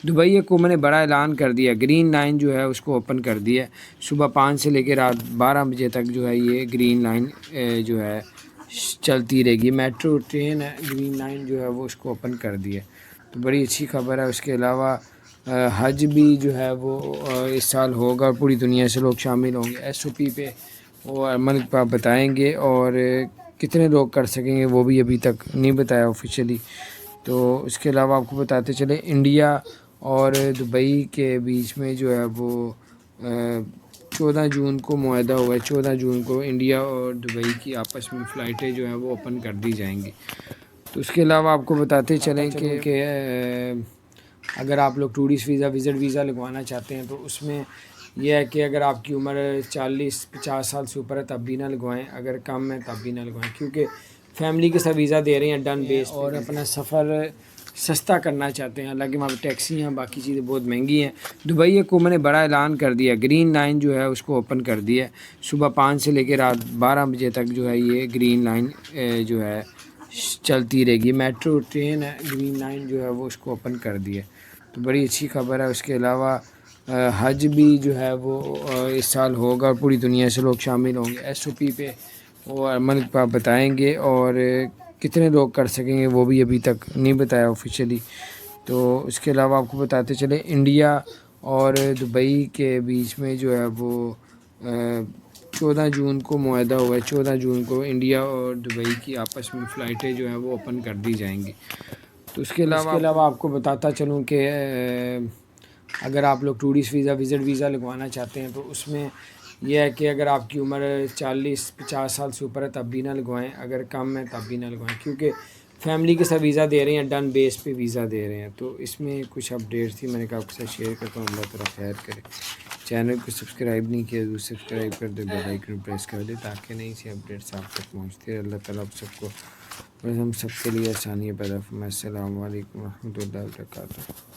Dubai حکومت نے بڑا اعلان کر دیا، گرین لائن جو ہے اس کو اوپن کر دیا ہے۔ صبح 5 سے لے کے رات 12 بجے تک جو ہے یہ گرین لائن جو ہے چلتی رہے گی۔ میٹرو ٹرین ہے، گرین لائن جو ہے وہ اس کو اوپن کر دیا ہے، تو بڑی اچھی خبر ہے۔ اس کے علاوہ حج بھی جو ہے وہ اس سال ہوگا، پوری دنیا سے لوگ شامل ہوں گے۔ ایس او پی پہ وہ عمل بتائیں گے، اور کتنے لوگ کر سکیں گے وہ بھی ابھی تک نہیں بتایا آفیشیلی۔ تو اس کے علاوہ آپ کو بتاتے چلیں، انڈیا اور دبئی کے بیچ میں جو ہے وہ 14 جون کو معاہدہ ہوا ہے۔ 14 جون کو انڈیا اور دبئی کی آپس میں فلائٹیں جو ہیں وہ اوپن کر دی جائیں گی۔ تو اس کے علاوہ آپ کو بتاتے چلیں کہ اگر آپ لوگ ٹورسٹ ویزا وزٹ ویزا لگوانا چاہتے ہیں تو اس میں یہ ہے کہ اگر آپ کی عمر 40-50 سال سے اوپر ہے تب بھی نہ لگوائیں، اگر کم ہے تب بھی نہ لگوائیں، کیونکہ فیملی کے ساتھ ویزا دے رہے ہیں ڈن بیس، اور اپنا سفر سستا کرنا چاہتے ہیں، حالانکہ وہاں پہ ٹیکسی ہیں، باقی چیزیں بہت مہنگی ہیں۔ دبئی حکومت نے بڑا اعلان کر دیا، گرین لائن جو ہے اس کو اوپن کر دیا ہے۔ صبح 5 سے لے کے رات 12 بجے تک جو ہے یہ گرین لائن جو ہے چلتی رہے گی۔ میٹرو ٹرین ہے، گرین لائن جو ہے وہ اس کو اوپن کر دیا ہے، تو بڑی اچھی خبر ہے۔ اس کے علاوہ حج بھی جو ہے وہ اس سال ہوگا، پوری دنیا سے لوگ شامل ہوں گے۔ ایس او پی پہ وہ عمل بتائیں گے، اور کتنے لوگ کر سکیں گے وہ بھی ابھی تک نہیں بتایا آفیشیلی۔ تو اس کے علاوہ آپ کو بتاتے چلیں، انڈیا اور دبئی کے بیچ میں جو ہے وہ 14 جون کو معاہدہ ہوا ہے۔ 14 جون کو انڈیا اور دبئی کی آپس میں فلائٹیں جو ہیں وہ اوپن کر دی جائیں گی۔ تو اس کے علاوہ آپ کو بتاتا چلوں کہ اگر آپ لوگ ٹورسٹ ویزا وزٹ ویزا لگوانا چاہتے ہیں تو اس میں یہ ہے کہ اگر آپ کی عمر 40-50 سال سے اوپر ہے تب بھی نہ لگوائیں، اگر کم ہے تب بھی نہ لگوائیں، کیونکہ فیملی کے ساتھ ویزا دے رہے ہیں، ڈن بیس پہ ویزا دے رہے ہیں۔ تو اس میں کچھ اپڈیٹس تھی، میں نے کہا آپ کے ساتھ شیئر کرتا ہوں۔ اللہ تعالیٰ خیر کرے۔ چینل کو سبسکرائب نہیں کیا تو سبسکرائب کر دے، بیل آئیکن پریس کر دے تاکہ نئی سی اپڈیٹس آپ تک پہنچتی رہے۔ اللہ تعالیٰ آپ سب کو اور ہم سب کے لیے آسانیاں پیدا فرمائے۔ السلام علیکم ورحمۃ اللہ وبرکاتہ۔